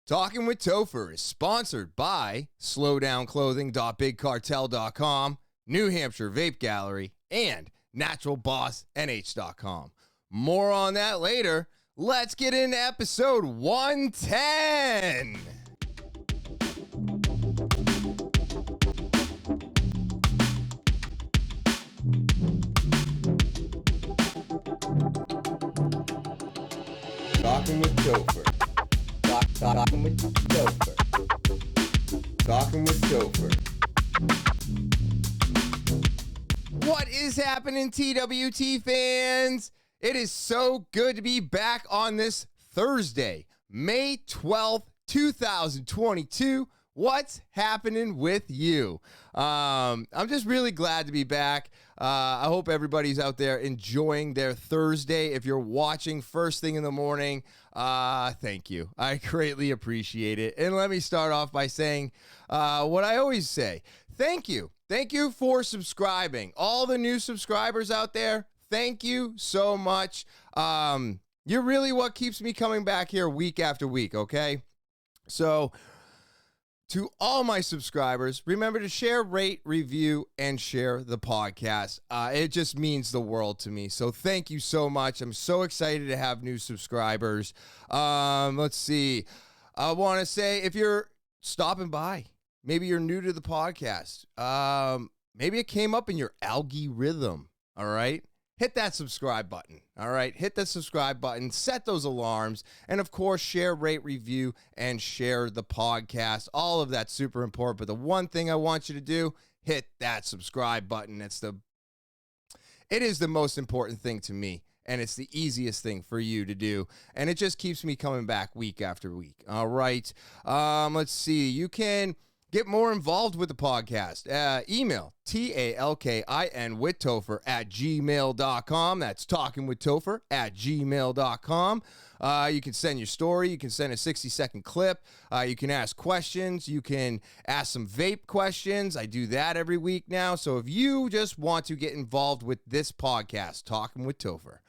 Talking with Topher is sponsored by slowdownclothing.bigcartel.com, New Hampshire Vape Gallery, and naturalbossnh.com. More on that later. Let's get into episode 110. Talking with Topher. Talking with Topher. Talking with Topher. What is happening, TwT fans? It is so good to be back on this Thursday, May 12th, 2022. What's happening with you? I'm just really glad to be back. I hope everybody's out there enjoying their Thursday. If you're watching first thing in the morning, thank you. I greatly appreciate it. And let me start off by saying what I always say. Thank you. Thank you for subscribing. All the new subscribers out there, thank you so much. You're really what keeps me coming back here week after week, okay? So, to all my subscribers, remember to share, rate, review, and share the podcast. It just means the world to me. So thank you so much. I'm so excited to have new subscribers. Let's see. I want to say if you're stopping by, maybe you're new to the podcast. Maybe it came up in your algorithm. All right. Hit that subscribe button, all right? Hit the subscribe button, set those alarms, and, of course, share, rate, review, and share the podcast. All of that's super important, but the one thing I want you to do, hit that subscribe button. It is the most important thing to me, and it's the easiest thing for you to do, and it just keeps me coming back week after week, all right? Let's see. You can get more involved with the podcast. Email talkinwithtopher@gmail.com. That's talkinwithtopher@gmail.com. You can send your story. You can send a 60-second clip. You can ask questions. You can ask some vape questions. I do that every week now. So if you just want to get involved with this podcast, Talking with Topher,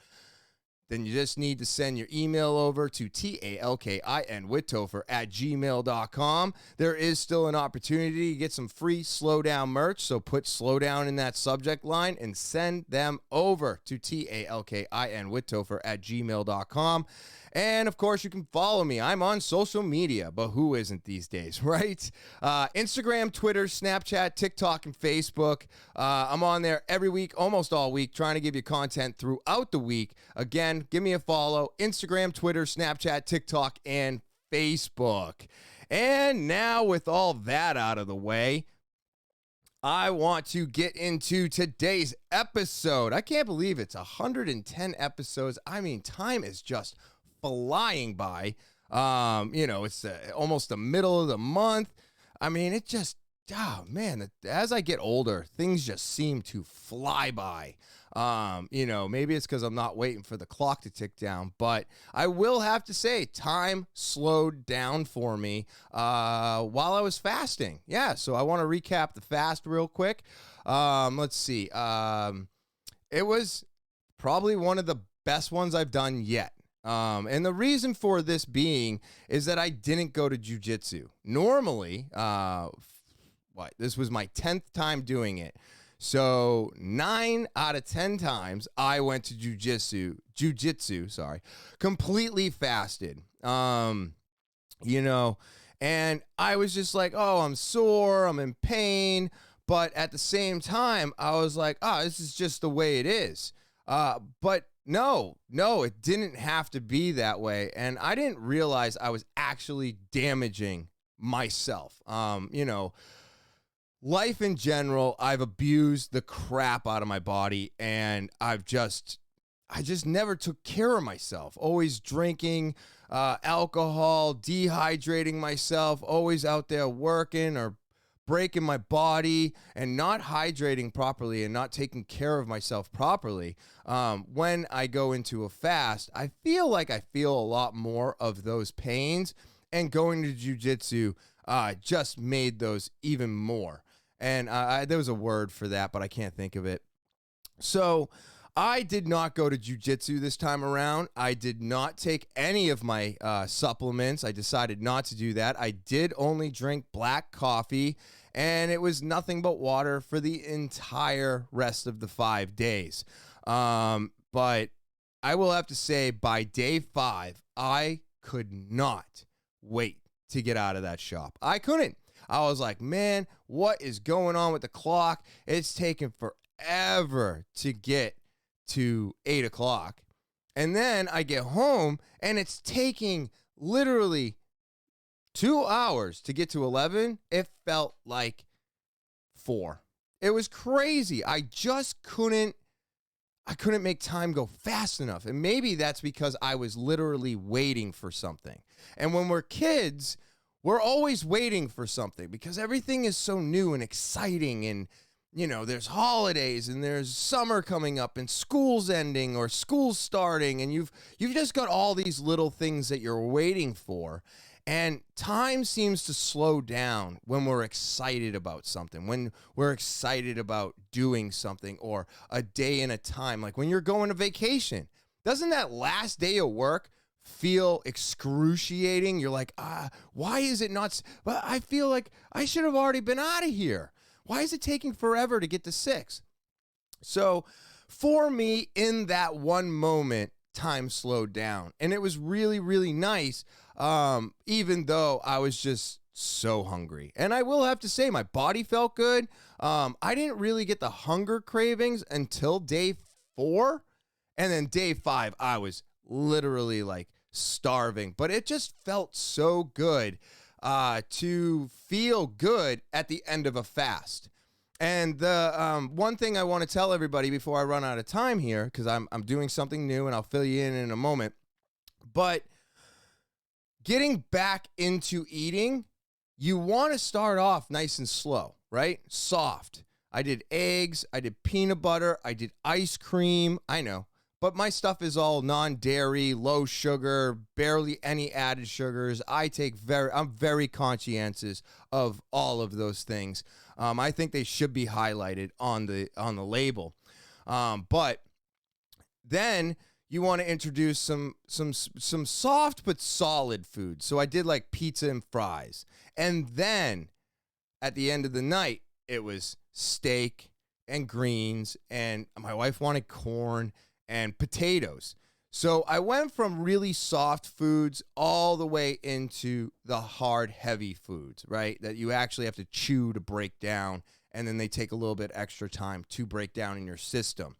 then you just need to send your email over to talkinwithtopher@gmail.com. There is still an opportunity to get some free Slowdown merch, so put Slowdown in that subject line and send them over to talkinwithtopher@gmail.com. And, of course, you can follow me. I'm on social media, but who isn't these days, right? Instagram, Twitter, Snapchat, TikTok, and Facebook. I'm on there every week, almost all week, trying to give you content throughout the week. Again, give me a follow. Instagram, Twitter, Snapchat, TikTok, and Facebook. And now, with all that out of the way, I want to get into today's episode. I can't believe it's 110 episodes. I mean, time is just flying by. It's almost the middle of the month. I mean, it just, man, as I get older, things just seem to fly by. Maybe it's because I'm not waiting for the clock to tick down, but I will have to say time slowed down for me while I was fasting. Yeah, so I want to recap the fast real quick. Let's see. It was probably one of the best ones I've done yet. And the reason for this being is that I didn't go to jiu-jitsu. Normally, this was my 10th time doing it. So 9 out of 10 times I went to jiu-jitsu, completely fasted. And I was just like, oh, I'm sore, I'm in pain. But at the same time, I was like, this is just the way it is. But no, it didn't have to be that way. And I didn't realize I was actually damaging myself. Life in general, I've abused the crap out of my body, and I just never took care of myself. Always drinking alcohol, dehydrating myself, always out there working or breaking my body and not hydrating properly and not taking care of myself properly. When I go into a fast, I feel like I feel a lot more of those pains, and going to jiu-jitsu just made those even more. And there was a word for that, but I can't think of it. So I did not go to jiu-jitsu this time around. I did not take any of my supplements. I decided not to do that. I did only drink black coffee, and it was nothing but water for the entire rest of the 5 days. But I will have to say, by day 5, I could not wait to get out of that shop. I couldn't. I was like, man, what is going on with the clock? It's taking forever to get to 8 o'clock. And then I get home and it's taking literally 2 hours to get to 11. It felt like 4. It was crazy. I just couldn't make time go fast enough. And maybe that's because I was literally waiting for something. And when we're kids, we're always waiting for something because everything is so new and exciting. And, you know, there's holidays and there's summer coming up and school's ending or school's starting. And you've just got all these little things that you're waiting for. And time seems to slow down when we're excited about something, when we're excited about doing something or a day in a time. Like when you're going to vacation, doesn't that last day of work feel excruciating? You're like, why is it not? Well, I feel like I should have already been out of here. Why is it taking forever to get to 6? So for me, in that one moment, time slowed down. And it was really, really nice. Even though I was just so hungry. And I will have to say, my body felt good. I didn't really get the hunger cravings until day 4. And then day 5, I was literally like starving. But it just felt so good to feel good at the end of a fast. And the one thing I want to tell everybody before I run out of time here, because I'm doing something new and I'll fill you in a moment. But getting back into eating, you want to start off nice and slow, right? Soft. I did eggs, I did peanut butter, I did ice cream. I know, but my stuff is all non-dairy, low sugar, barely any added sugars. I'm very conscientious of all of those things. I think they should be highlighted on the label. But then you want to introduce some soft but solid food. So I did like pizza and fries. And then at the end of the night, it was steak and greens. And my wife wanted corn and potatoes. So I went from really soft foods all the way into the hard, heavy foods, right? That you actually have to chew to break down. And then they take a little bit extra time to break down in your system.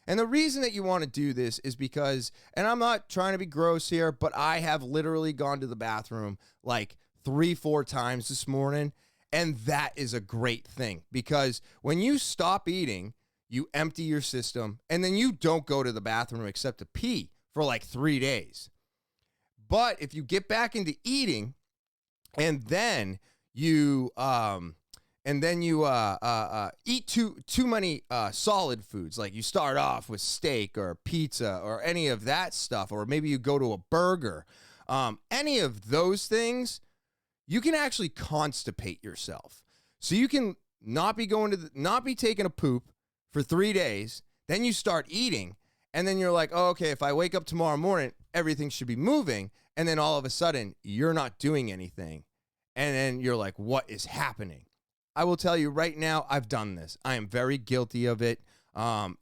And the reason that you want to do this is because, and I'm not trying to be gross here, but I have literally gone to the bathroom like 3-4 times this morning. And that is a great thing because when you stop eating, you empty your system and then you don't go to the bathroom except to pee for like 3 days. But if you get back into eating and then you eat too many solid foods, like you start off with steak or pizza or any of that stuff, or maybe you go to a burger, any of those things, you can actually constipate yourself. So you can not be taking a poop for 3 days, then you start eating, and then you're like, oh, okay, if I wake up tomorrow morning, everything should be moving, and then all of a sudden, you're not doing anything, and then you're like, what is happening? I will tell you right now, I've done this. I am very guilty of it.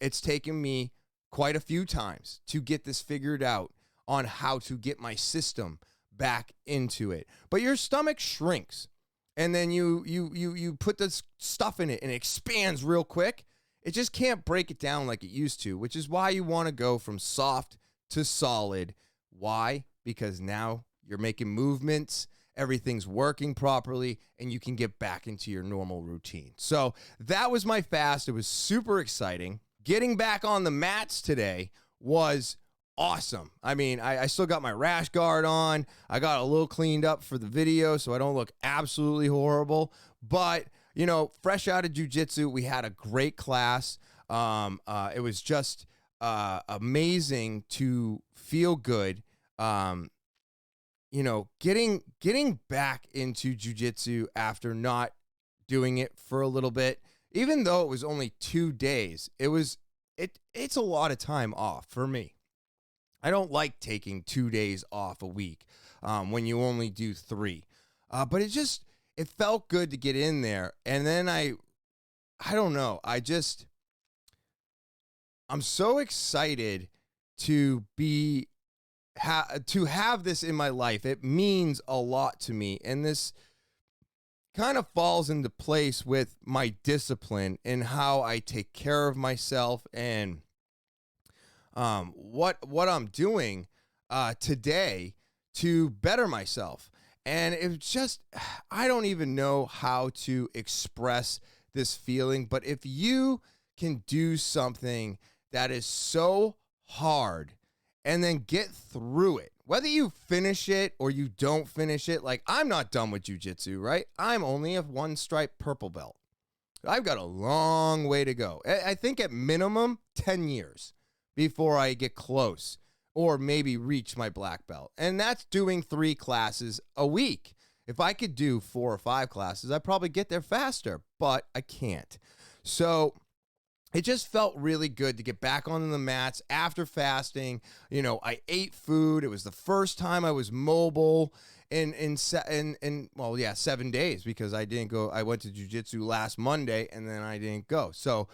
It's taken me quite a few times to get this figured out on how to get my system back into it. But your stomach shrinks, and then you put this stuff in it, and it expands real quick. It just can't break it down like it used to, which is why you want to go from soft to solid. Why? Because now you're making movements, everything's working properly, and you can get back into your normal routine. So that was my fast. It was super exciting. Getting back on the mats today was awesome. I mean, I still got my rash guard on. I got a little cleaned up for the video so I don't look absolutely horrible. But, you know, fresh out of jiu-jitsu, we had a great class. It was just amazing to feel good. You know, getting back into jiu-jitsu after not doing it for a little bit, even though it was only 2 days, it was it's a lot of time off for me. I don't like taking 2 days off a week when you only do 3. But it felt good to get in there. And then I don't know. I'm so excited to to have this in my life. It means a lot to me. And this kind of falls into place with my discipline and how I take care of myself and what I'm doing today to better myself. And it's just, I don't even know how to express this feeling, but if you can do something that is so hard and then get through it, whether you finish it or you don't finish it, like I'm not done with jiu-jitsu, right? I'm only a 1-stripe purple belt. I've got a long way to go. I think at minimum 10 years before I get close or maybe reach my black belt. And that's doing 3 classes a week. If I could do 4 or 5 classes, I'd probably get there faster, but I can't. So it just felt really good to get back on the mats after fasting. You know, I ate food. It was the first time I was mobile in 7 days because I didn't go. I went to jiu-jitsu last Monday and then I didn't go. So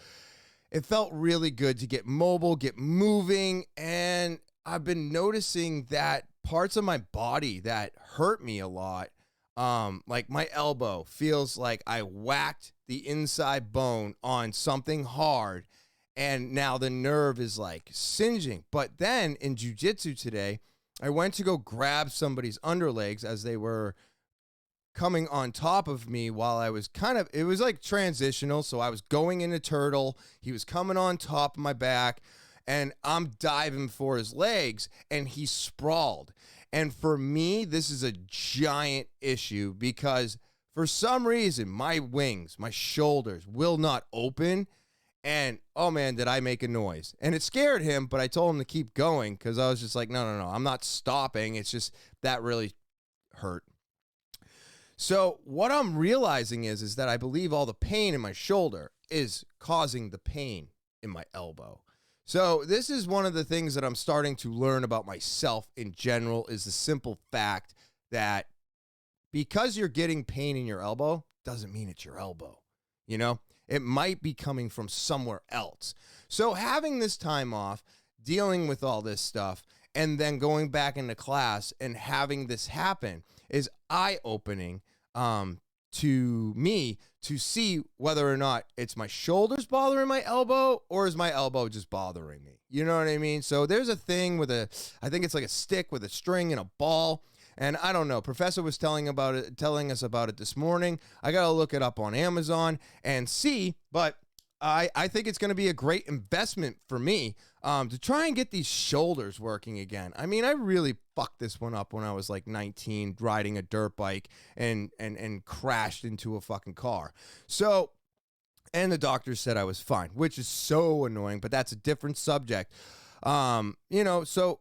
it felt really good to get mobile, get moving. And I've been noticing that parts of my body that hurt me a lot, like my elbow feels like I whacked the inside bone on something hard and now the nerve is like singeing. But then in jiu-jitsu today, I went to go grab somebody's underlegs as they were coming on top of me while I was it was like transitional. So I was going into turtle. He was coming on top of my back and I'm diving for his legs and he sprawled. And for me, this is a giant issue because for some reason, my wings, my shoulders will not open. And, oh man, did I make a noise. And it scared him, but I told him to keep going because I was just like, no, I'm not stopping. It's just that really hurt. So what I'm realizing is that I believe all the pain in my shoulder is causing the pain in my elbow. So this is one of the things that I'm starting to learn about myself in general is the simple fact that because you're getting pain in your elbow doesn't mean it's your elbow. You know, it might be coming from somewhere else. So having this time off, dealing with all this stuff, and then going back into class and having this happen is eye-opening to me to see whether or not it's my shoulders bothering my elbow or is my elbow just bothering me. You know what I mean? So there's a thing with I think it's like a stick with a string and a ball. And I don't know. Professor was telling us about it this morning. I got to look it up on Amazon and see, but I think it's going to be a great investment for me to try and get these shoulders working again. I mean, I really fucked this one up when I was like 19 riding a dirt bike and crashed into a fucking car. So, and the doctor said I was fine, which is so annoying, but that's a different subject. So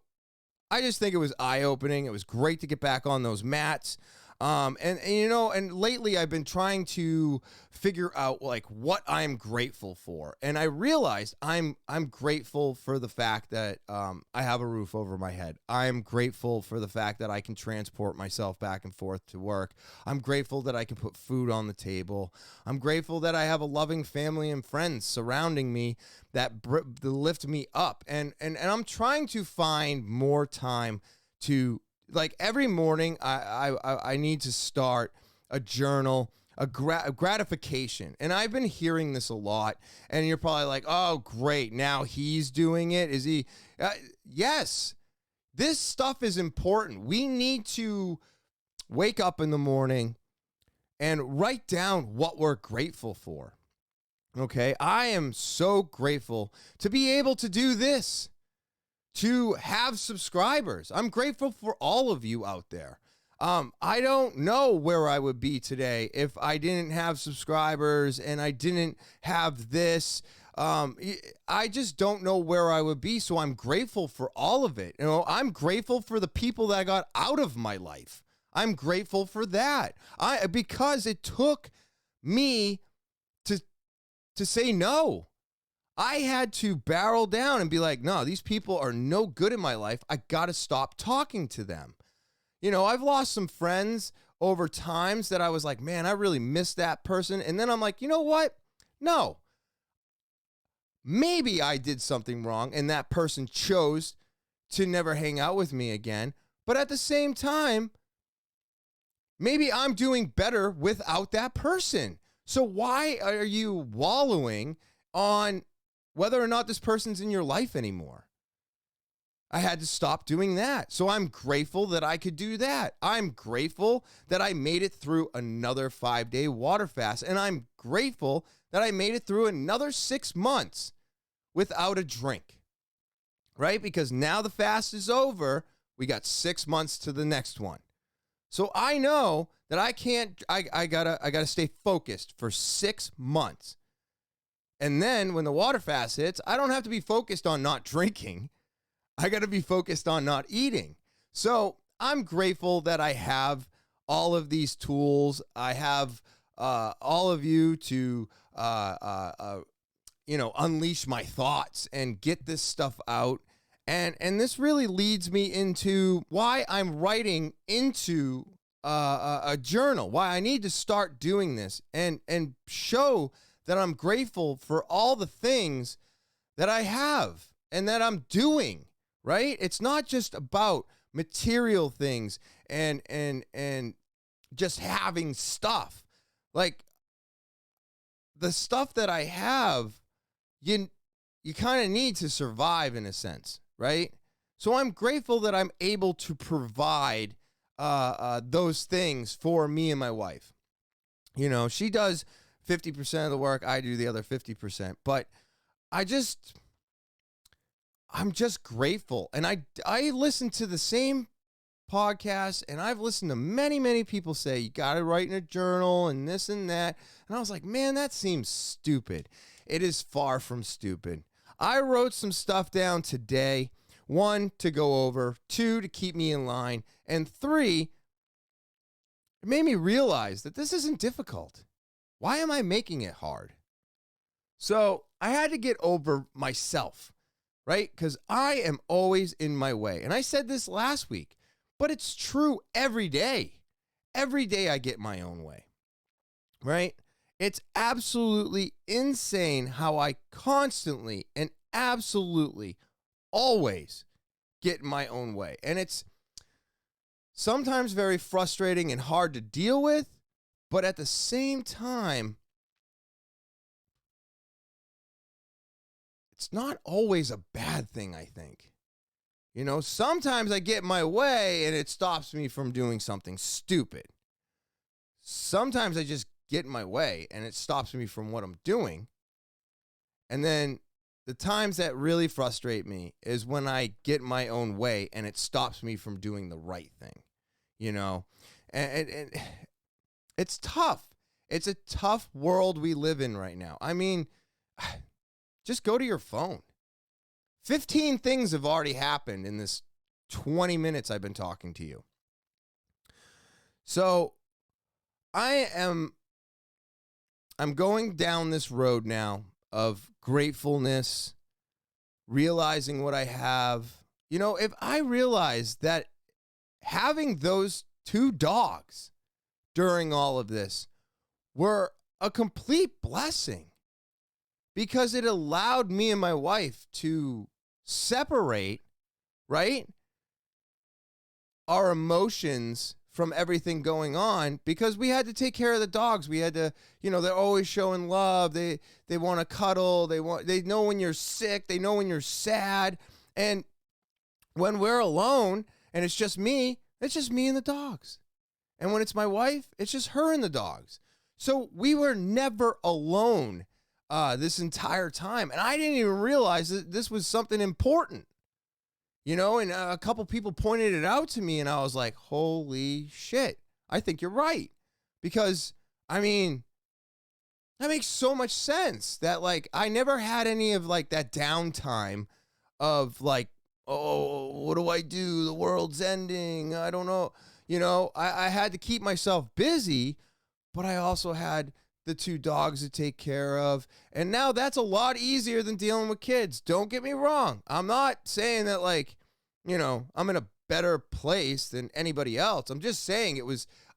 I just think it was eye-opening. It was great to get back on those mats. And lately I've been trying to figure out like what I'm grateful for. And I realized I'm grateful for the fact that I have a roof over my head. I'm grateful for the fact that I can transport myself back and forth to work. I'm grateful that I can put food on the table. I'm grateful that I have a loving family and friends surrounding me that lift me up. And I'm trying to find more time to, like, every morning I need to start a journal, a gratification. And I've been hearing this a lot. And you're probably like, oh, great. Now he's doing it. Is he? Yes. This stuff is important. We need to wake up in the morning and write down what we're grateful for. Okay. I am so grateful to be able to do this, to have subscribers. I'm grateful for all of you out there. I don't know where I would be today if I didn't have subscribers and I didn't have this. I just don't know where I would be. So I'm grateful for all of it. You know, I'm grateful for the people that I got out of my life. I'm grateful for that. Because it took me to say no. I had to barrel down and be like, no, these people are no good in my life. I got to stop talking to them. You know, I've lost some friends over times that I was like, man, I really miss that person. And then I'm like, you know what? No, maybe I did something wrong and that person chose to never hang out with me again. But at the same time, maybe I'm doing better without that person. So why are you wallowing on whether or not this person's in your life anymore? I had to stop doing that. So I'm grateful that I could do that. I'm grateful that I made it through another 5-day water fast. And I'm grateful that I made it through another 6 months without a drink, right? Because now the fast is over. We got 6 months to the next one. So I know that I gotta stay focused for 6 months. And then when the water fast hits, I don't have to be focused on not drinking. I got to be focused on not eating. So I'm grateful that I have all of these tools. I have all of you to, unleash my thoughts and get this stuff out. And this really leads me into why I'm writing into a journal, why I need to start doing this and show that I'm grateful for all the things that I have and that I'm doing. Right? It's not just about material things and just having stuff. Like the stuff that I have, you kind of need to survive in a sense, right? So I'm grateful that I'm able to provide those things for me and my wife. You know, she does 50% of the work, I do the other 50%, but I'm just grateful. And I listen to the same podcast, and I've listened to many, many people say, you got to write in a journal and this and that. And I was like, man, that seems stupid. It is far from stupid. I wrote some stuff down today. 1, to go over. 2, to keep me in line. And 3, it made me realize that this isn't difficult. Why am I making it hard? So I had to get over myself. Right? Because I am always in my way. And I said this last week, but it's true every day. Every day I get my own way. Right? It's absolutely insane how I constantly and absolutely always get in my own way. And it's sometimes very frustrating and hard to deal with, but at the same time, it's not always a bad thing, I think. You know, sometimes I get my way and it stops me from doing something stupid. Sometimes I just get in my way and it stops me from what I'm doing. And then the times that really frustrate me is when I get my own way and it stops me from doing the right thing. You know, and it's tough. It's a tough world we live in right now. I mean, just go to your phone. 15 things have already happened in this 20 minutes I've been talking to you. So I'm going down this road now of gratefulness, realizing what I have. You know, if I realize that having those 2 dogs during all of this were a complete blessing, because it allowed me and my wife to separate, right, our emotions from everything going on, because we had to take care of the dogs. We had to, you know, they're always showing love. They want to cuddle. They know when you're sick. They know when you're sad. And when we're alone and it's just me and the dogs. And when it's my wife, it's just her and the dogs. So we were never alone this entire time. And I didn't even realize that this was something important, you know, and a couple people pointed it out to me and I was like, holy shit, I think you're right. Because, I mean, that makes so much sense that, like, I never had any of, like, that downtime of, like, oh, what do I do? The world's ending. I don't know. You know, I had to keep myself busy, but I also had the 2 dogs to take care of. And now that's a lot easier than dealing with kids. Don't get me wrong. I'm not saying that, like, you know, I'm in a better place than anybody else. I'm just saying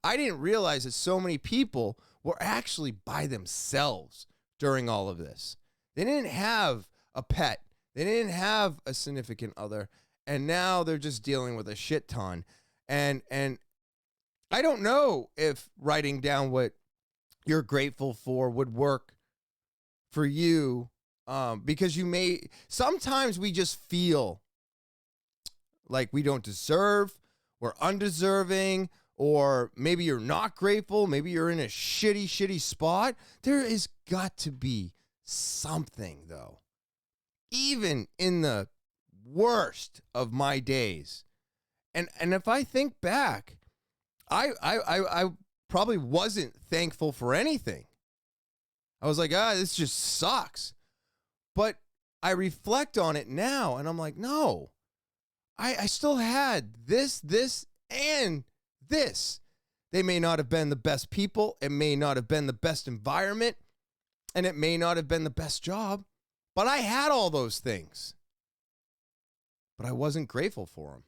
I didn't realize that so many people were actually by themselves during all of this. They didn't have a pet. They didn't have a significant other. And now they're just dealing with a shit ton. And I don't know if writing down what you're grateful for would work for you, because sometimes we just feel like we don't deserve, we're undeserving, or maybe you're not grateful, maybe you're in a shitty spot. There has got to be something, though. Even in the worst of my days. And if I think back, I probably wasn't thankful for anything. I was like, this just sucks. But I reflect on it now, and I'm like, no, I still had this, and this. They may not have been the best people. It may not have been the best environment, and it may not have been the best job, but I had all those things. But I wasn't grateful for them.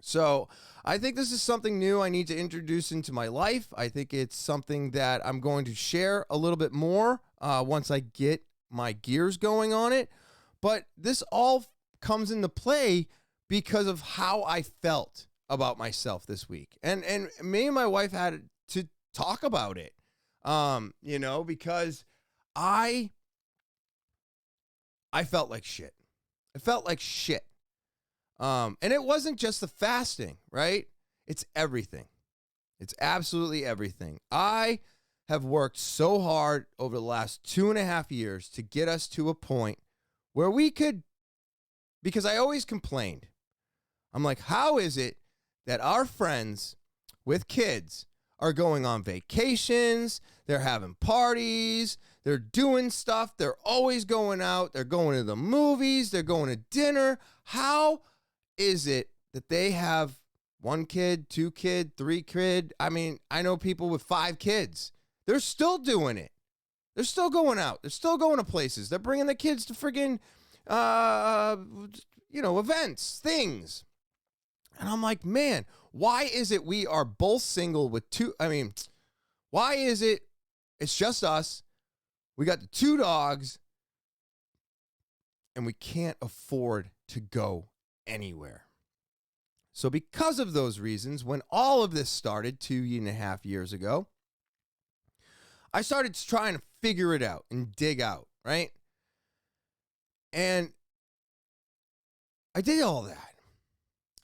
So I think this is something new I need to introduce into my life. I think it's something that I'm going to share a little bit more once I get my gears going on it. But this all comes into play because of how I felt about myself this week. And me and my wife had to talk about it, because I felt like shit. I felt like shit. And it wasn't just the fasting, right? It's everything. It's absolutely everything. I have worked so hard over the last 2.5 years to get us to a point where we could, because I always complained. I'm like, how is it that our friends with kids are going on vacations, they're having parties, they're doing stuff, they're always going out, they're going to the movies, they're going to dinner. How is it that they have 1 kid, 2 kid, 3 kid? I mean, I know people with 5 kids. They're still doing it. They're still going out. They're still going to places. They're bringing the kids to friggin', events, things. And I'm like, man, why is it we are both single with 2? I mean, why is it it's just us? We got the 2 dogs, and we can't afford to go anywhere. So because of those reasons, when all of this started 2.5 years ago, I started trying to figure it out and dig out, right? And I did all that.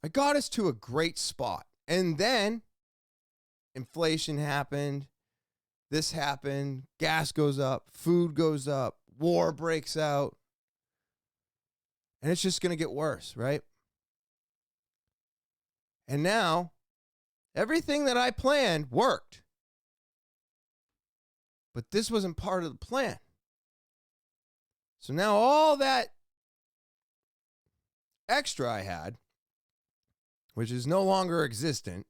I got us to a great spot. And then inflation happened. This happened. Gas goes up. Food goes up. War breaks out. And it's just going to get worse, right? And now, everything that I planned worked. But this wasn't part of the plan. So now all that extra I had, which is no longer existent,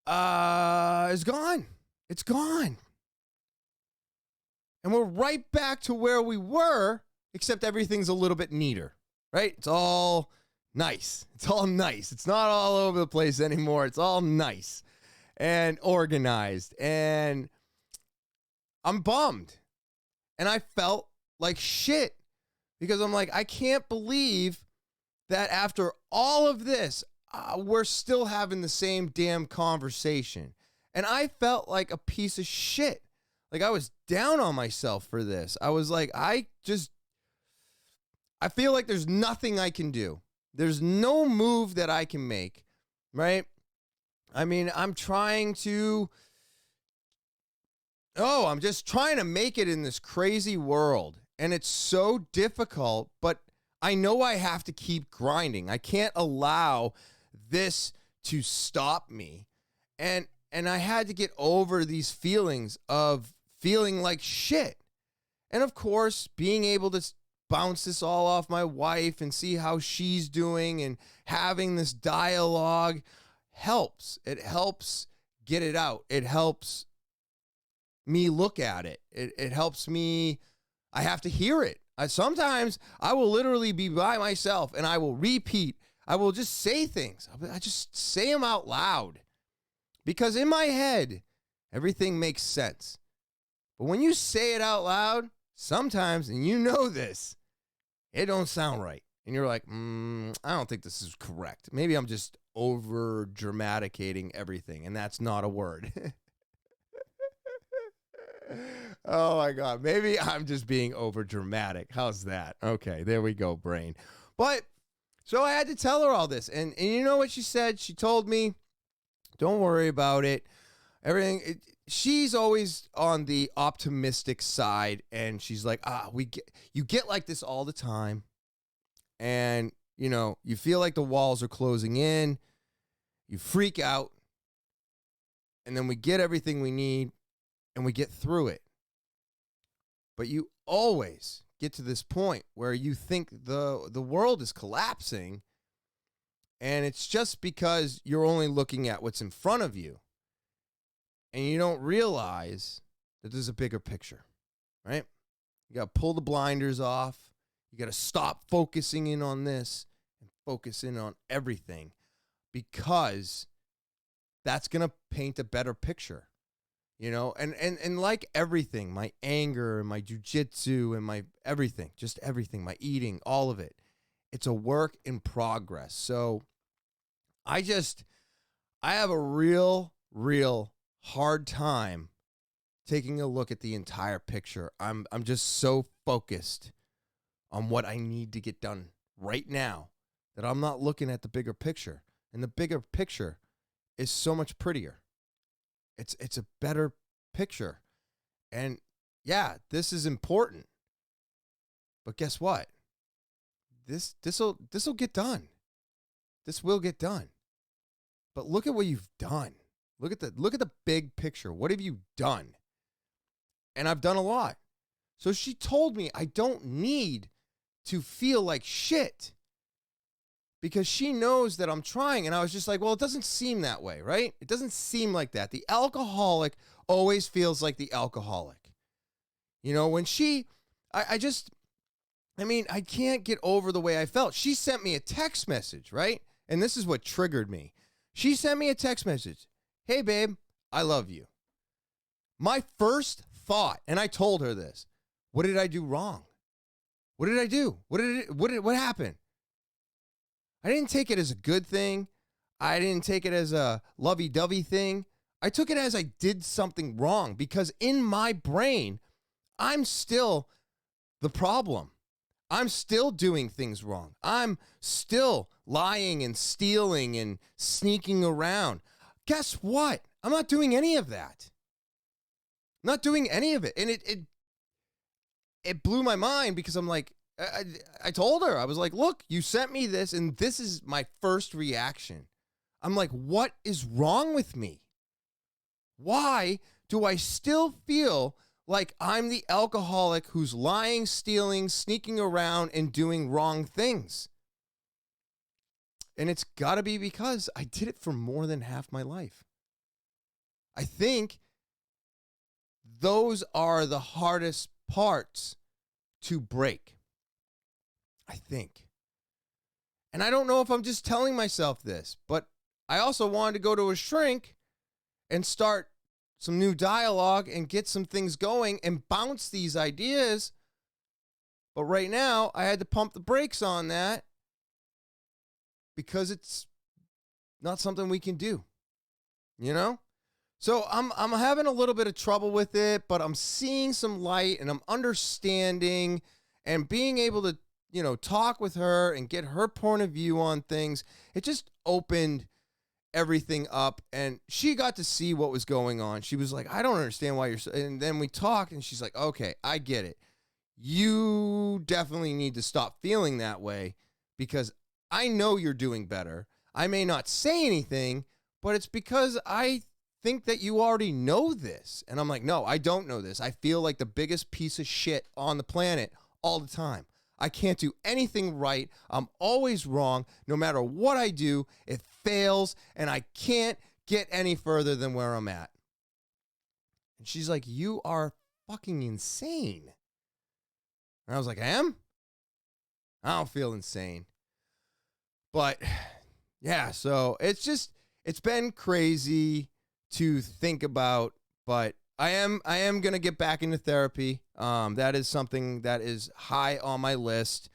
is gone. It's gone. And we're right back to where we were, except everything's a little bit neater, right? It's all nice. It's all nice. It's not all over the place anymore. It's all nice and organized. And I'm bummed. And I felt like shit because I'm like, I can't believe that after all of this, we're still having the same damn conversation. And I felt like a piece of shit. Like I was down on myself for this. I was like, I feel like there's nothing I can do. There's no move that I can make, right? I mean, I'm just trying to make it in this crazy world. And it's so difficult, but I know I have to keep grinding. I can't allow this to stop me. And I had to get over these feelings of feeling like shit. And of course, being able to bounce this all off my wife and see how she's doing and having this dialogue helps. It helps get it out. It helps me look at it. It helps me. I have to hear it. Sometimes I will literally be by myself and I will repeat. I will just say things. I just say them out loud because in my head, everything makes sense. But when you say it out loud, sometimes, and you know this, it don't sound right. And you're like, I don't think this is correct. Maybe I'm just over dramaticating everything, and that's not a word. Oh my God. Maybe I'm just being over dramatic. How's that? Okay, there we go, brain. But so I had to tell her all this. And you know what she said? She told me, don't worry about it. Everything. She's always on the optimistic side. And she's like, you get like this all the time. And, you feel like the walls are closing in. You freak out. And then we get everything we need. And we get through it. But you always get to this point where you think the world is collapsing, and it's just because you're only looking at what's in front of you, and you don't realize that there's a bigger picture, right? You got to pull the blinders off. You got to stop focusing in on this and focus in on everything, because that's going to paint a better picture. And like everything, my anger and my jujitsu and my everything, just everything, my eating, all of it, it's a work in progress. So I have a real hard time taking a look at the entire picture. I'm just so focused on what I need to get done right now that I'm not looking at the bigger picture. And the bigger picture is so much prettier. It's a better picture. And yeah, this is important. But guess what? This'll get done. This will get done. But look at what you've done. Look at the big picture. What have you done? And I've done a lot. So she told me I don't need to feel like shit, because she knows that I'm trying. And I was just like, well, it doesn't seem that way, right? It doesn't seem like that. The alcoholic always feels like the alcoholic. When I can't get over the way I felt. She sent me a text message, right? And this is what triggered me. She sent me a text message. Hey, babe, I love you. My first thought, and I told her this, what did I do wrong? What did I do? What happened? I didn't take it as a good thing. I didn't take it as a lovey-dovey thing. I took it as I did something wrong, because in my brain, I'm still the problem. I'm still doing things wrong. I'm still lying and stealing and sneaking around. Guess what? I'm not doing any of that. I'm not doing any of it. And it blew my mind, because I'm like, I told her, I was like, look, you sent me this, and this is my first reaction. I'm like, what is wrong with me? Why do I still feel like I'm the alcoholic who's lying, stealing, sneaking around, and doing wrong things? And it's got to be because I did it for more than half my life. I think those are the hardest parts to break. I think. And I don't know if I'm just telling myself this, but I also wanted to go to a shrink and start some new dialogue and get some things going and bounce these ideas. But right now, I had to pump the brakes on that, because it's not something we can do, So I'm having a little bit of trouble with it, but I'm seeing some light, and I'm understanding, and being able to talk with her and get her point of view on things. It just opened everything up, and she got to see what was going on. She was like, I don't understand why and then we talked, and she's like, okay, I get it. You definitely need to stop feeling that way, because I know you're doing better. I may not say anything, but it's because I think that you already know this. And I'm like, no, I don't know this. I feel like the biggest piece of shit on the planet all the time. I can't do anything right. I'm always wrong. No matter what I do, it fails, and I can't get any further than where I'm at. And she's like, you are fucking insane. And I was like, I am? I don't feel insane. But yeah, so it's been crazy to think about, but I am going to get back into therapy. That is something that is high on my list.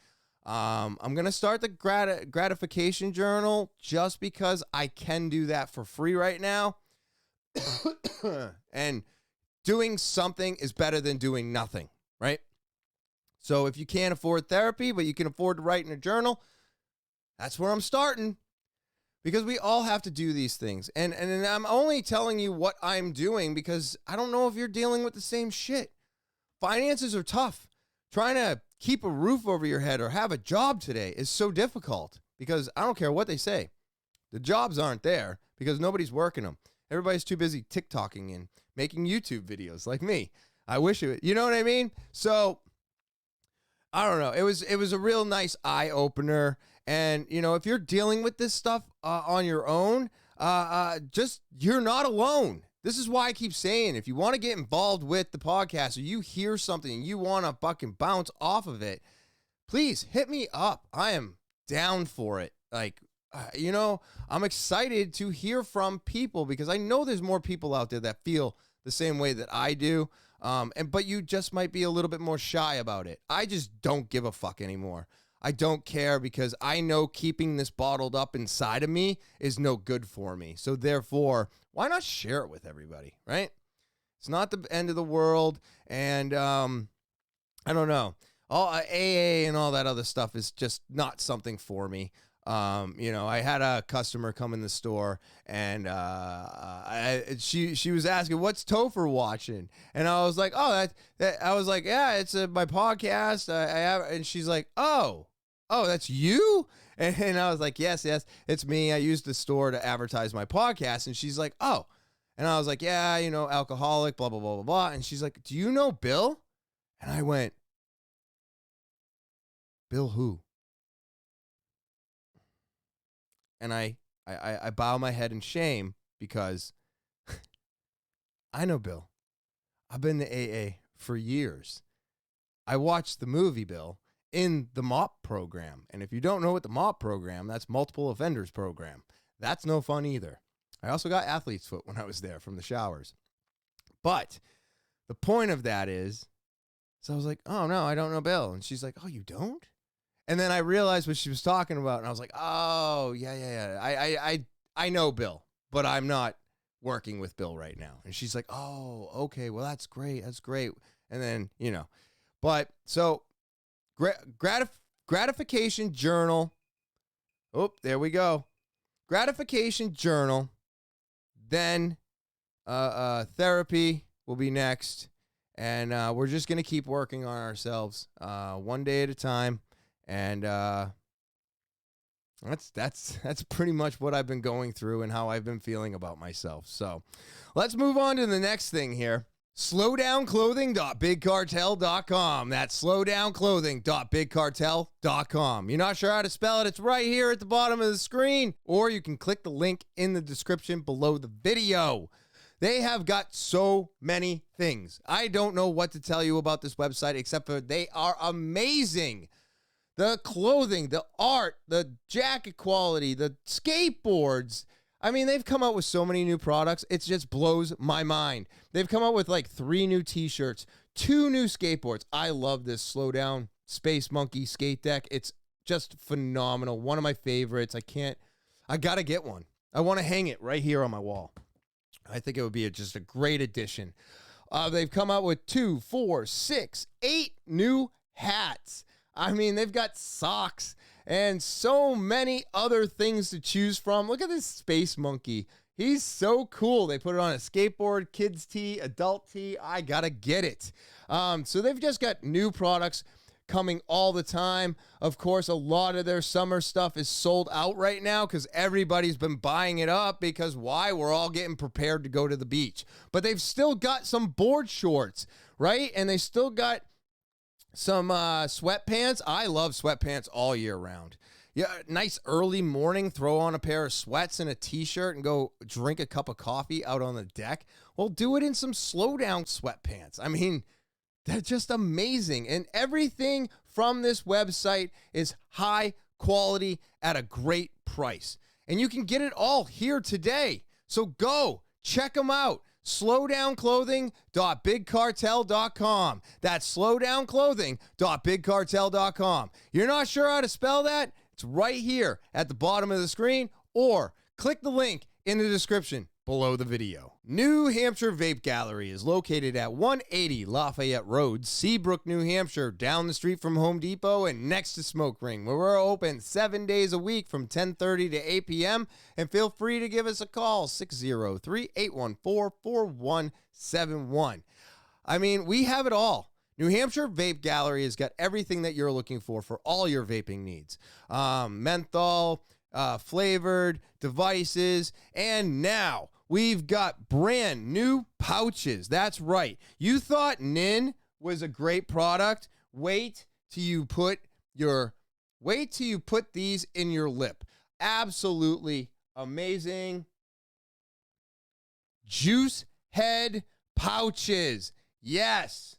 I'm going to start the gratification journal just because I can do that for free right now. And doing something is better than doing nothing, right? So if you can't afford therapy, but you can afford to write in a journal, that's where I'm starting. Because we all have to do these things. And I'm only telling you what I'm doing because I don't know if you're dealing with the same shit. Finances are tough. Trying to keep a roof over your head or have a job today is so difficult because I don't care what they say. The jobs aren't there because nobody's working them. Everybody's too busy TikToking and making YouTube videos like me. I wish it, you know what I mean? So I don't know. It was a real nice eye opener. And, you know, if you're dealing with this stuff on your own, just you're not alone. This is why I keep saying, if you want to get involved with the podcast or you hear something and you want to fucking bounce off of it, please hit me up. I am down for it. Like, you know, I'm excited to hear from people because I know there's more people out there that feel the same way that I do. But you just might be a little bit more shy about it. I just don't give a fuck anymore. I don't care because I know keeping this bottled up inside of me is no good for me. So therefore, why not share it with everybody, right? It's not the end of the world. And I don't know. All AA and all that other stuff is just not something for me. You know, I had a customer come in the store and she was asking, what's Topher watching? And I was like, oh, I was like, yeah, it's my podcast. I have, and she's like, oh, that's you? And I was like, yes, it's me. I used the store to advertise my podcast. And she's like, oh, and I was like, yeah, you know, alcoholic, blah, blah, blah, blah, blah. And she's like, do you know Bill? And I went, Bill who? And I bow my head in shame because I know Bill. I've been to AA for years. I watched the movie Bill in the MOP program. And if you don't know what the MOP program, that's multiple offenders program. That's no fun either. I also got athlete's foot when I was there from the showers. But the point of that is, so I was like, oh no, I don't know Bill. And she's like, oh, you don't? And then I realized what she was talking about, and I was like, oh, yeah. I know Bill, but I'm not working with Bill right now. And she's like, oh, okay, well, that's great. And then, you know, but so gratification journal. Oh, there we go. Gratification journal. Then therapy will be next. And we're just going to keep working on ourselves one day at a time. And that's pretty much what I've been going through and how I've been feeling about myself. So let's move on to the next thing here. Slowdownclothing.bigcartel.com. That's slowdownclothing.bigcartel.com. You're not sure how to spell it? It's right here at the bottom of the screen, or you can click the link in the description below the video. They have got so many things. I don't know what to tell you about this website except for they are amazing. The clothing, the art, the jacket quality, the skateboards. I mean, they've come out with so many new products. It just blows my mind. They've come out with like 3 new t-shirts, 2 new skateboards. I love this Slow Down Space Monkey skate deck. It's just phenomenal. One of my favorites. I got to get one. I want to hang it right here on my wall. I think it would be just a great addition. They've come out with 2, 4, 6, 8 new hats. I mean, they've got socks and so many other things to choose from. Look at this Space Monkey. He's so cool. They put it on a skateboard, kids tee, adult tee. I gotta get it. So they've just got new products coming all the time. Of course, a lot of their summer stuff is sold out right now because everybody's been buying it up because why? We're all getting prepared to go to the beach. But they've still got some board shorts, right? And they still got some sweatpants. I love sweatpants all year round. Yeah, nice early morning, throw on a pair of sweats and a t-shirt and go drink a cup of coffee out on the deck. Well, do it in some slow down sweatpants. I mean, they're just amazing. And everything from this website is high quality at a great price. And you can get it all here today. So go check them out. Slowdownclothing.bigcartel.com. That's slowdownclothing.bigcartel.com. You're not sure how to spell that? It's right here at the bottom of the screen, or click the link in the description below the video. New Hampshire Vape Gallery is located at 180 Lafayette Road, Seabrook, New Hampshire, down the street from Home Depot and next to Smoke Ring, where we're open 7 days a week from 10:30 to 8 p.m. And feel free to give us a call, 603-814-4171. I mean, we have it all. New Hampshire Vape Gallery has got everything that you're looking for all your vaping needs. Menthol, flavored devices, and now we've got brand new pouches. That's right. You thought Nin was a great product. Wait till you put these in your lip. Absolutely amazing. Juice head pouches. Yes,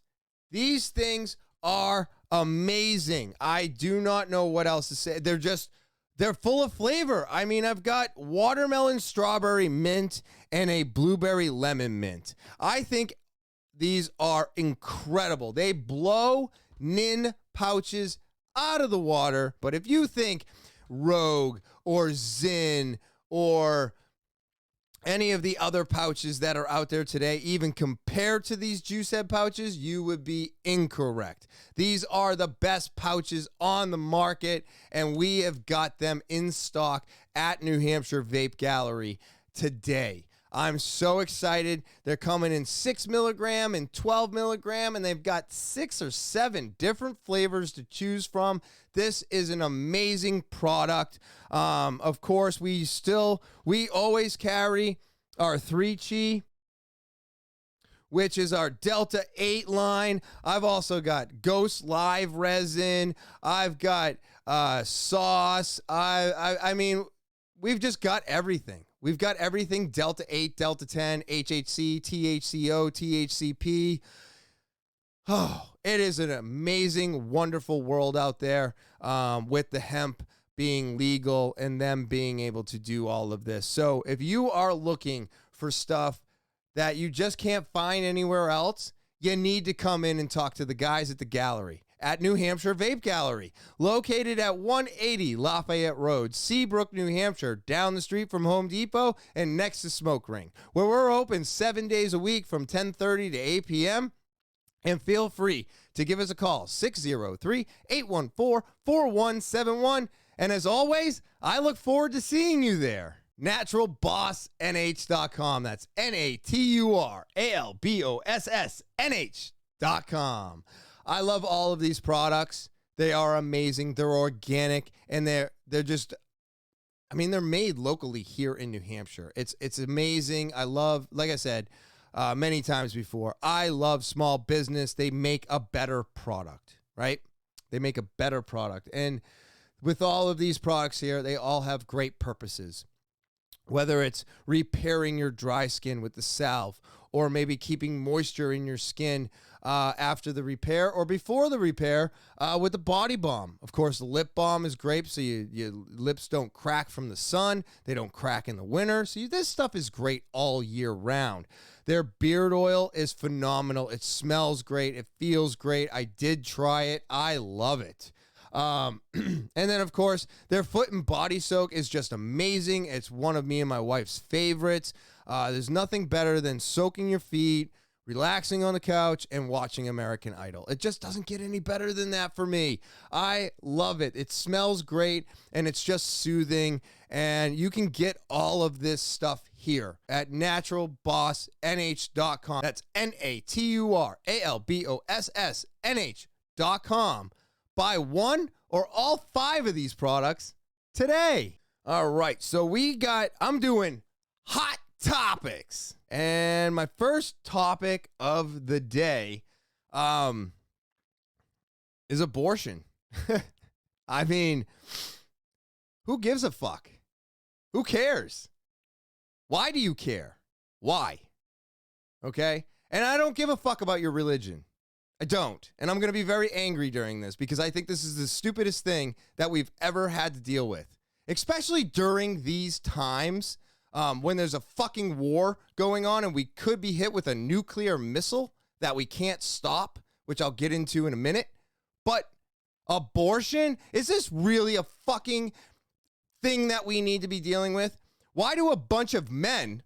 these things are amazing. I do not know what else to say. They're full of flavor. I mean, I've got watermelon, strawberry, mint, and a blueberry lemon mint. I think these are incredible. They blow Nin pouches out of the water. But if you think Rogue or Zin or any of the other pouches that are out there today, even compared to these juice head pouches, you would be incorrect. These are the best pouches on the market, and we have got them in stock at New Hampshire Vape Gallery today. I'm so excited. They're coming in 6 milligram and 12 milligram, and they've got 6 or 7 different flavors to choose from. This is an amazing product. Of course, we always carry our TwT, which is our Delta 8 line. I've also got Ghost Live resin. I've got sauce. I mean, we've just got everything. We've got everything: Delta 8, Delta 10, HHC, THCO, THCP. Oh, it is an amazing, wonderful world out there with the hemp being legal and them being able to do all of this. So if you are looking for stuff that you just can't find anywhere else, you need to come in and talk to the guys at the gallery at New Hampshire Vape Gallery, located at 180 Lafayette Road, Seabrook, New Hampshire, down the street from Home Depot and next to Smoke Ring, where we're open 7 days a week from 10:30 to 8 p.m. And feel free to give us a call, 603-814-4171. And as always, I look forward to seeing you there. NaturalBossNH.com. That's NaturalBossNH.com. I love all of these products. They are amazing. They're organic, and they're just, I mean, they're made locally here in New Hampshire. It's amazing. I love, like I said many times before, I love small business. They make a better product, right? They make a better product. And with all of these products here, they all have great purposes. Whether it's repairing your dry skin with the salve, or maybe keeping moisture in your skin after the repair or before the repair with the body balm. Of course, the lip balm is great, so your lips don't crack from the sun. They don't crack in the winter. So this stuff is great all year round. Their beard oil is phenomenal. It smells great. It feels great. I did try it. I love it. And then, of course, their foot and body soak is just amazing. It's one of me and my wife's favorites. There's nothing better than soaking your feet, relaxing on the couch, and watching American Idol. It just doesn't get any better than that for me. I love it. It smells great, and it's just soothing. And you can get all of this stuff here at naturalbossnh.com. That's naturalbossnh.com. Buy one or all 5 of these products today. All right, so I'm doing hot topics. And my first topic of the day is abortion. I mean, Who gives a fuck? Who cares? Why do you care? Why? Okay? And I don't give a fuck about your religion. I don't. And I'm going to be very angry during this because I think this is the stupidest thing that we've ever had to deal with, especially during these times when there's a fucking war going on and we could be hit with a nuclear missile that we can't stop, which I'll get into in a minute. But abortion? Is this really a fucking thing that we need to be dealing with? Why do a bunch of men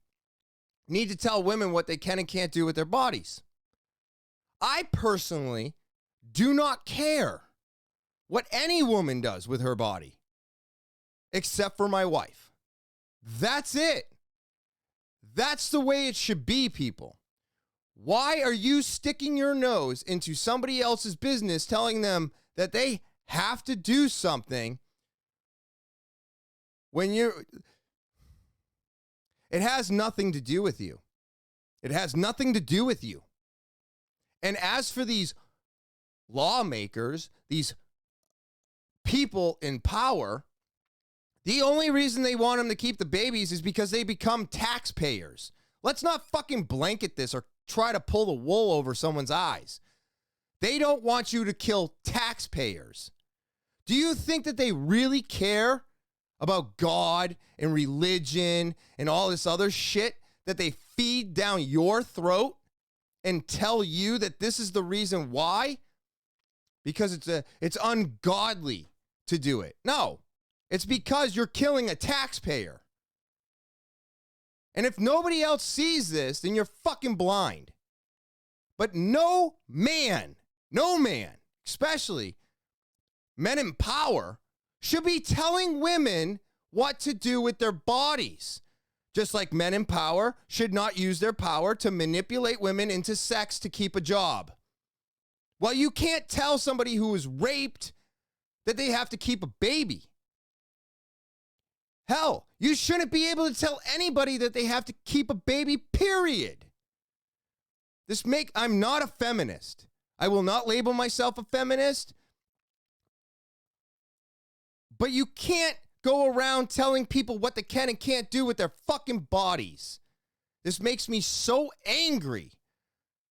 need to tell women what they can and can't do with their bodies? I personally do not care what any woman does with her body, except for my wife. That's it. That's the way it should be, people. Why are you sticking your nose into somebody else's business, telling them that they have to do something when it has nothing to do with you? It has nothing to do with you. And as for these lawmakers, these people in power, the only reason they want them to keep the babies is because they become taxpayers. Let's not fucking blanket this or try to pull the wool over someone's eyes. They don't want you to kill taxpayers. Do you think that they really care about God and religion and all this other shit that they feed down your throat and tell you that this is the reason why? Because it's ungodly to do it. No, it's because you're killing a taxpayer. And if nobody else sees this, then you're fucking blind. But no man, especially men in power, should be telling women what to do with their bodies. Just like men in power should not use their power to manipulate women into sex to keep a job. Well, you can't tell somebody who was raped that they have to keep a baby. Hell, you shouldn't be able to tell anybody that they have to keep a baby, period. I'm not a feminist. I will not label myself a feminist. But you can't go around telling people what they can and can't do with their fucking bodies. This makes me so angry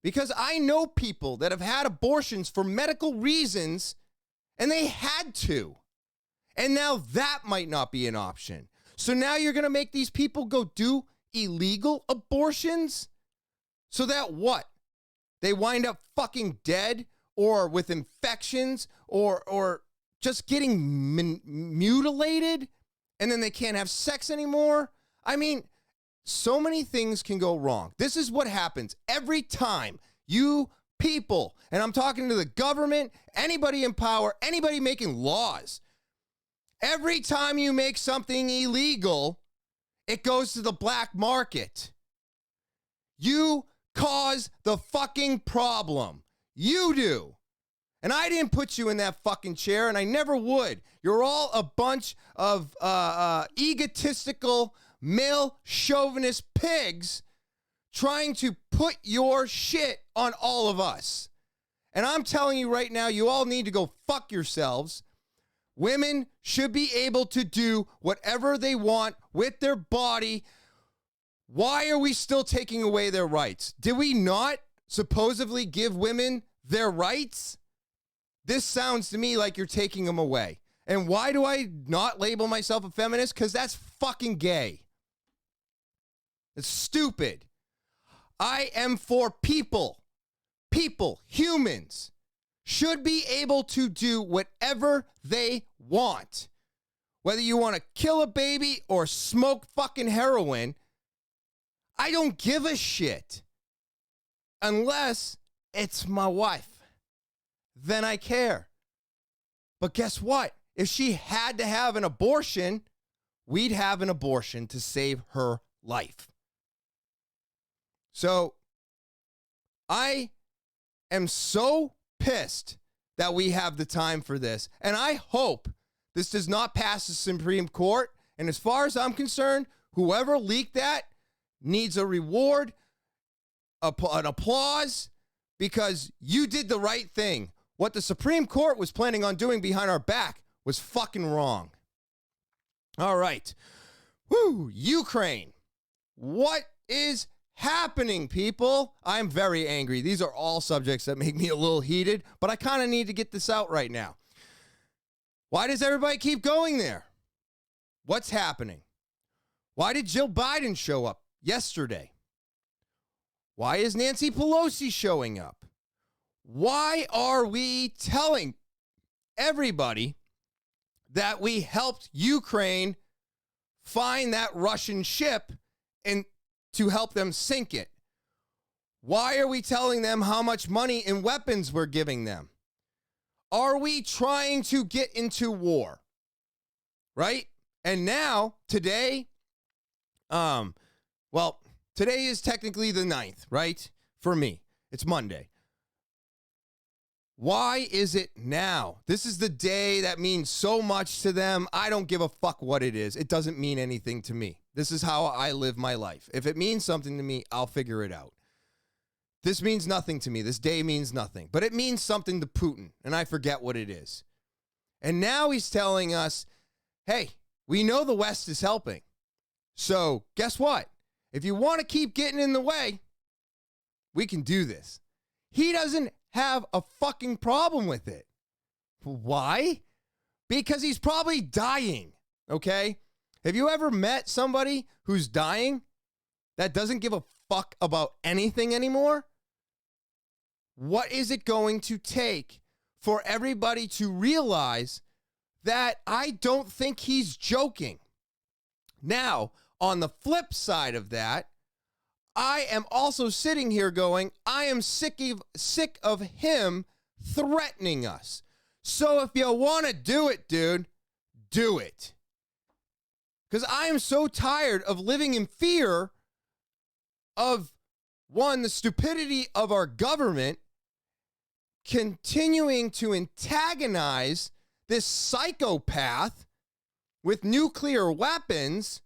because I know people that have had abortions for medical reasons and they had to. And now that might not be an option. So now you're going to make these people go do illegal abortions so that what? They wind up fucking dead or with infections or just getting mutilated, and then they can't have sex anymore. I mean, so many things can go wrong. This is what happens every time you people, and I'm talking to the government, anybody in power, anybody making laws. Every time you make something illegal, it goes to the black market. You cause the fucking problem. You do. And I didn't put you in that fucking chair, and I never would. You're all a bunch of egotistical, male chauvinist pigs trying to put your shit on all of us. And I'm telling you right now, you all need to go fuck yourselves. Women should be able to do whatever they want with their body. Why are we still taking away their rights? Did we not supposedly give women their rights? This sounds to me like you're taking them away. And why do I not label myself a feminist? Because that's fucking gay. It's stupid. I am for people. People, humans, should be able to do whatever they want. Whether you want to kill a baby or smoke fucking heroin, I don't give a shit. Unless it's my wife. Then I care. But guess what? If she had to have an abortion, we'd have an abortion to save her life. So I am so pissed that we have the time for this. And I hope this does not pass the Supreme Court. And as far as I'm concerned, whoever leaked that needs a reward, an applause, because you did the right thing. What the Supreme Court was planning on doing behind our back was fucking wrong. All right. Woo, Ukraine. What is happening, people? I'm very angry. These are all subjects that make me a little heated, but I kind of need to get this out right now. Why does everybody keep going there? What's happening? Why did Jill Biden show up yesterday? Why is Nancy Pelosi showing up? Why are we telling everybody that we helped Ukraine find that Russian ship and to help them sink it? Why are we telling them how much money and weapons we're giving them? Are we trying to get into war? Right? And now, today, today is technically the 9th, right? For me, it's Monday. Why is it now? This is the day that means so much to them. I don't give a fuck what it is. It doesn't mean anything to me. This is how I live my life. If it means something to me, I'll figure it out. This means nothing to me. This day means nothing. But it means something to Putin, and I forget what it is. And now he's telling us, hey, we know the West is helping. So guess what? If you want to keep getting in the way, we can do this. He doesn't have a fucking problem with it. Why? Because he's probably dying, okay? Have you ever met somebody who's dying that doesn't give a fuck about anything anymore? What is it going to take for everybody to realize that I don't think he's joking? Now, on the flip side of that, I am also sitting here going, I am sick of him threatening us. So if you want to do it, dude, do it. Because I am so tired of living in fear of, one, the stupidity of our government continuing to antagonize this psychopath with nuclear weapons.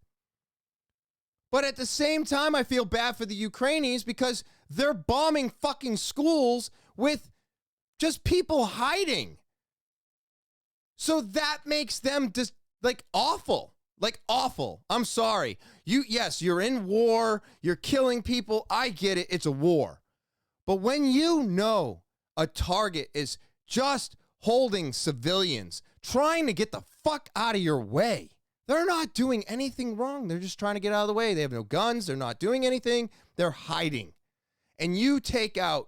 But at the same time, I feel bad for the Ukrainians because they're bombing fucking schools with just people hiding. So that makes them just awful. Awful. I'm sorry. Yes, you're in war. You're killing people. I get it. It's a war. But when you know a target is just holding civilians, trying to get the fuck out of your way, they're not doing anything wrong. They're just trying to get out of the way. They have no guns. They're not doing anything. They're hiding. And you take out,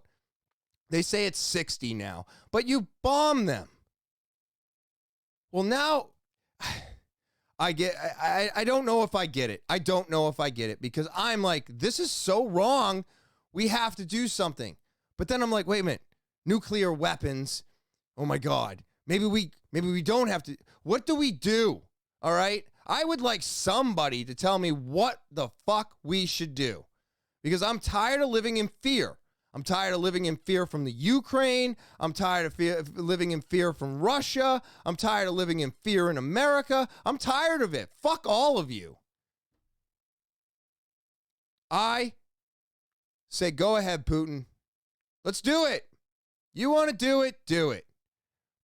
they say it's 60 now, but you bomb them. Well, now I don't know if I get it. I don't know if I get it because I'm like, this is so wrong. We have to do something. But then I'm like, wait a minute, nuclear weapons. Oh my God. Maybe we don't have to. What do we do? All right. I would like somebody to tell me what the fuck we should do because I'm tired of living in fear. I'm tired of living in fear from the Ukraine. I'm tired of living in fear from Russia. I'm tired of living in fear in America. I'm tired of it. Fuck all of you. I say, go ahead, Putin. Let's do it. You want to do it? Do it.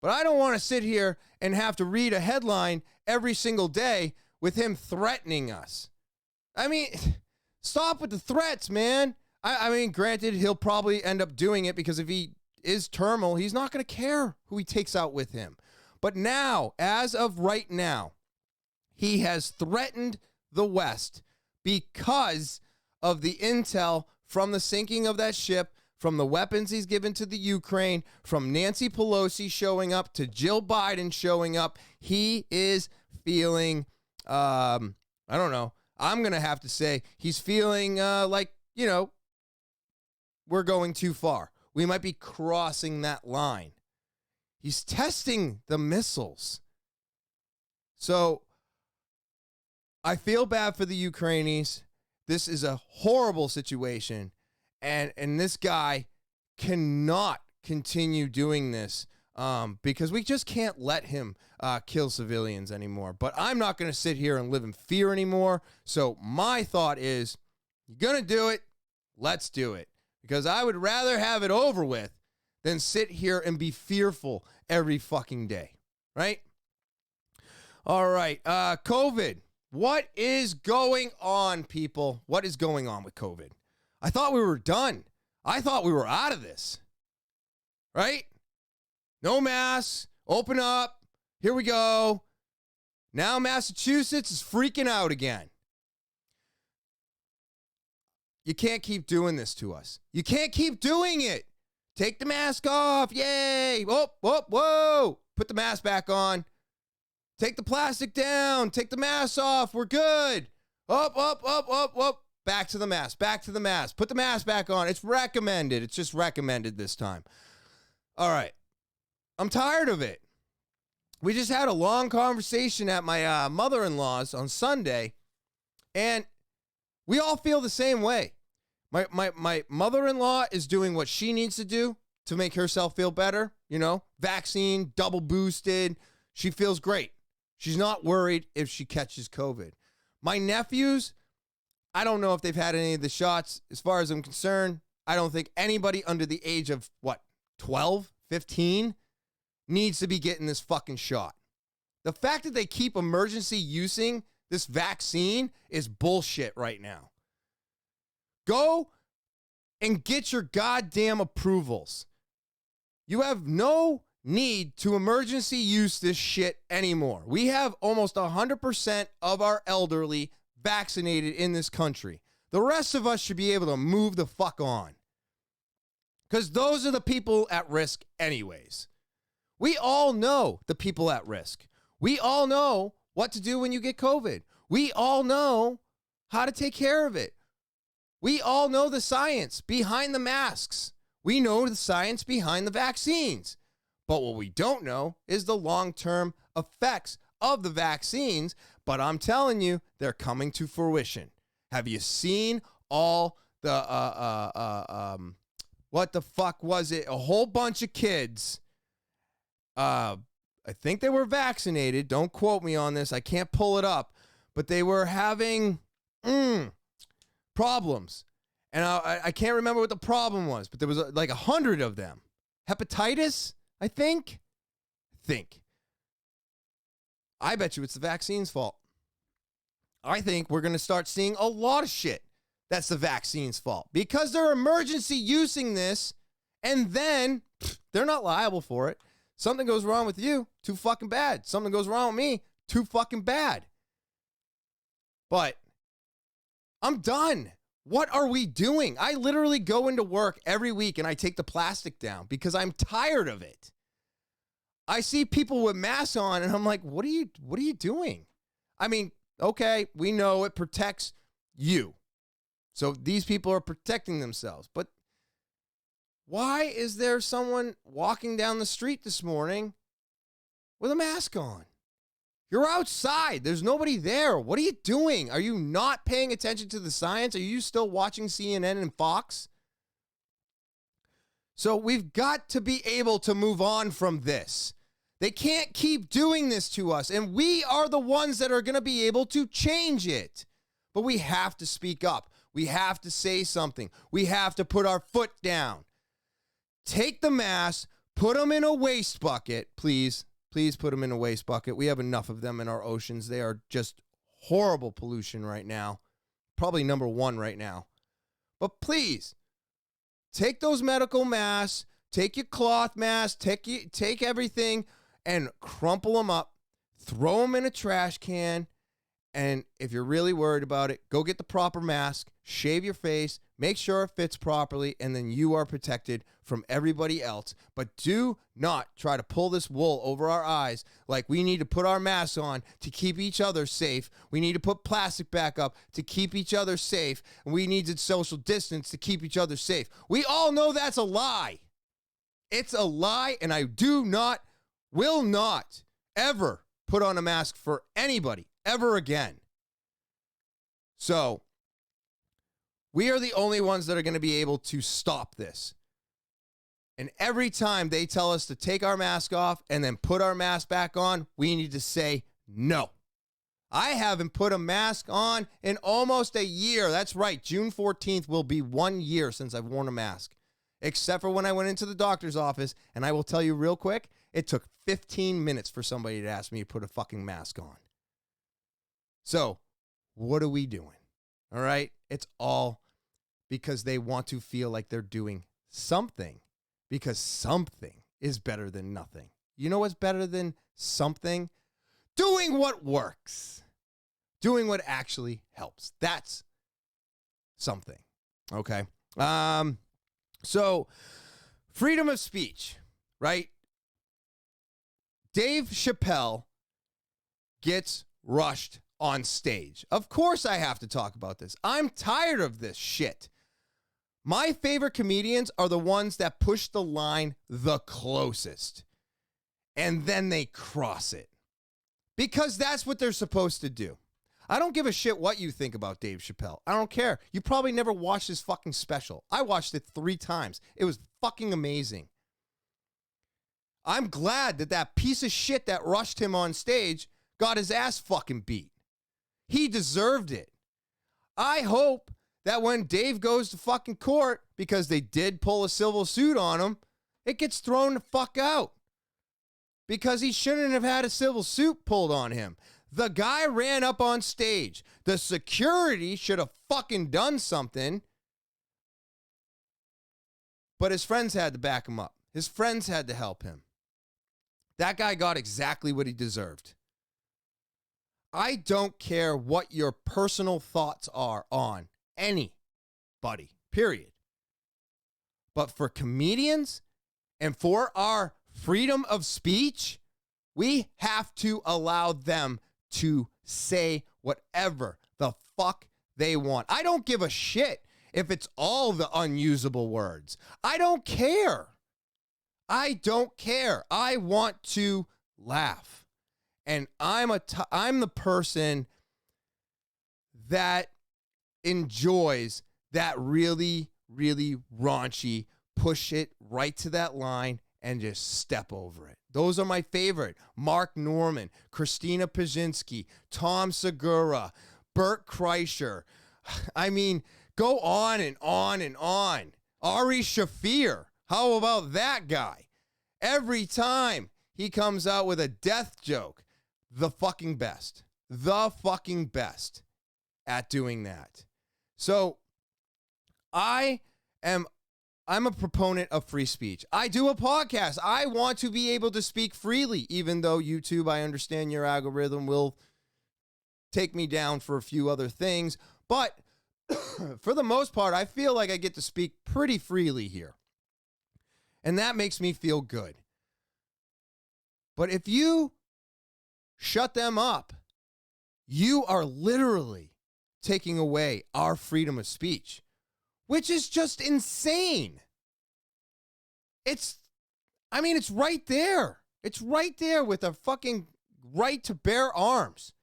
But I don't want to sit here and have to read a headline every single day with him threatening us. I mean, stop with the threats, man. I mean, granted, he'll probably end up doing it because if he is terminal, he's not going to care who he takes out with him. But now, as of right now, he has threatened the West because of the intel from the sinking of that ship, from the weapons he's given to the Ukraine, from Nancy Pelosi showing up to Jill Biden showing up. He is feeling, I don't know, I'm going to have to say he's feeling we're going too far. We might be crossing that line. He's testing the missiles. So I feel bad for the Ukrainians. This is a horrible situation. And this guy cannot continue doing this because we just can't let him kill civilians anymore. But I'm not going to sit here and live in fear anymore. So my thought is, you're going to do it, let's do it. Because I would rather have it over with than sit here and be fearful every fucking day, right? All right. COVID. What is going on, people? What is going on with COVID? I thought we were done. I thought we were out of this. Right? No masks. Open up. Here we go. Now Massachusetts is freaking out again. You can't keep doing this to us. You can't keep doing it. Take the mask off. Yay. Whoa, whoa, whoa. Put the mask back on. Take the plastic down. Take the mask off. We're good. Up, up, up, up, up. Back to the mask. Back to the mask. Put the mask back on. It's recommended. It's just recommended this time. All right. I'm tired of it. We just had a long conversation at my mother-in-law's on Sunday, and we all feel the same way. My mother-in-law is doing what she needs to do to make herself feel better. You know, vaccine, double boosted. She feels great. She's not worried if she catches COVID. My nephews, I don't know if they've had any of the shots. As far as I'm concerned, I don't think anybody under the age of, 12, 15 needs to be getting this fucking shot. The fact that they keep emergency using this vaccine is bullshit right now. Go and get your goddamn approvals. You have no need to emergency use this shit anymore. We have almost 100% of our elderly vaccinated in this country. The rest of us should be able to move the fuck on. Because those are the people at risk anyways. We all know the people at risk. We all know what to do when you get COVID. We all know how to take care of it. We all know the science behind the masks. We know the science behind the vaccines. But what we don't know is the long-term effects of the vaccines. But I'm telling you, they're coming to fruition. Have you seen all the, what the fuck was it? A whole bunch of kids, I think they were vaccinated. Don't quote me on this. I can't pull it up. But they were having problems. And I can't remember what the problem was, but there was like 100 of them. Hepatitis, I think. I bet you it's the vaccine's fault. I think we're going to start seeing a lot of shit that's the vaccine's fault. Because they're emergency using this, and then they're not liable for it. Something goes wrong with you, too fucking bad. Something goes wrong with me, too fucking bad. But I'm done. What are we doing? I literally go into work every week and I take the plastic down because I'm tired of it. I see people with masks on and I'm like, what are you doing? I mean, okay, we know it protects you. So these people are protecting themselves. But why is there someone walking down the street this morning with a mask on? You're outside. There's nobody there. What are you doing? Are you not paying attention to the science? Are you still watching CNN and Fox? So we've got to be able to move on from this. They can't keep doing this to us, and we are the ones that are going to be able to change it. But we have to speak up. We have to say something. We have to put our foot down. Take the masks, put them in a waste bucket, please. Please put them in a waste bucket. We have enough of them in our oceans. They are just horrible pollution right now. Probably number one right now. But please, take those medical masks, take your cloth masks, take everything and crumple them up, throw them in a trash can, and if you're really worried about it, go get the proper mask, shave your face, make sure it fits properly, and then you are protected from everybody else. But do not try to pull this wool over our eyes like we need to put our masks on to keep each other safe. We need to put plastic back up to keep each other safe. And we need to social distance to keep each other safe. We all know that's a lie. It's a lie, and I will not ever put on a mask for anybody ever again. So we are the only ones that are going to be able to stop this. And every time they tell us to take our mask off and then put our mask back on, we need to say no. I haven't put a mask on in almost a year. That's right. June 14th will be 1 year since I've worn a mask, except for when I went into the doctor's office. And I will tell you real quick, It took 15 minutes for somebody to ask me to put a fucking mask on. So, what are we doing? All right? It's all because they want to feel like they're doing something, because something is better than nothing. You know what's better than something? Doing what works. Doing what actually helps. That's something. Okay? So, freedom of speech, right? Dave Chappelle gets rushed on stage. Of course I have to talk about this. I'm tired of this shit. My favorite comedians are the ones that push the line the closest, and then they cross it, because that's what they're supposed to do. I don't give a shit what you think about Dave Chappelle. I don't care. You probably never watched his fucking special. I watched it 3 times. It was fucking amazing. I'm glad that that piece of shit that rushed him on stage got his ass fucking beat. He deserved it. I hope that when Dave goes to fucking court, because they did pull a civil suit on him, it gets thrown the fuck out. Because he shouldn't have had a civil suit pulled on him. The guy ran up on stage. The security should have fucking done something. But his friends had to back him up. His friends had to help him. That guy got exactly what he deserved. I don't care what your personal thoughts are on anybody, period. But for comedians and for our freedom of speech, we have to allow them to say whatever the fuck they want. I don't give a shit if it's all the unusable words. I don't care. I don't care. I want to laugh. And I'm the person that enjoys that really, really raunchy, push it right to that line and just step over it. Those are my favorite. Mark Norman, Christina Pajinski, Tom Segura, Bert Kreischer. I mean, go on and on and on. Ari Shaffir. How about that guy? Every time he comes out with a death joke, the fucking best. The fucking best at doing that. So I'm a proponent of free speech. I do a podcast. I want to be able to speak freely, even though YouTube, I understand your algorithm will take me down for a few other things. But for the most part, I feel like I get to speak pretty freely here. And that makes me feel good. But if you shut them up, you are literally taking away our freedom of speech, which is just insane. It's right there. It's right there with a fucking right to bear arms.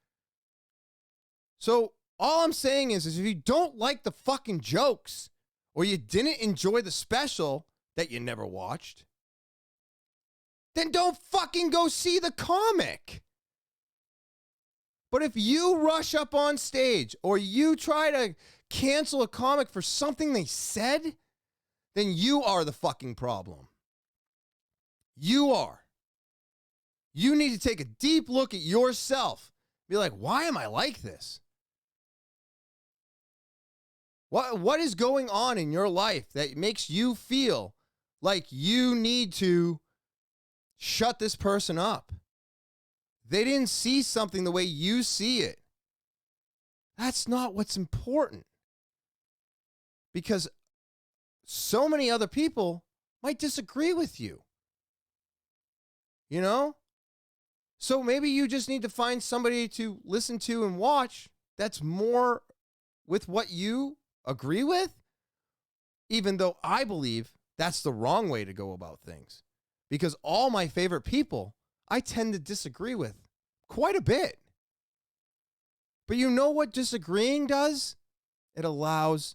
So all I'm saying is if you don't like the fucking jokes, or you didn't enjoy the special that you never watched, then don't fucking go see the comic. But if you rush up on stage or you try to cancel a comic for something they said, then you are the fucking problem. You are. You need to take a deep look at yourself. Be like, why am I like this? What is going on in your life that makes you feel like you need to shut this person up? They didn't see something the way you see it. That's not what's important. Because so many other people might disagree with you. You know? So maybe you just need to find somebody to listen to and watch that's more with what you agree with, even though I believe that's the wrong way to go about things. Because all my favorite people, I tend to disagree with quite a bit. But you know what disagreeing does? It allows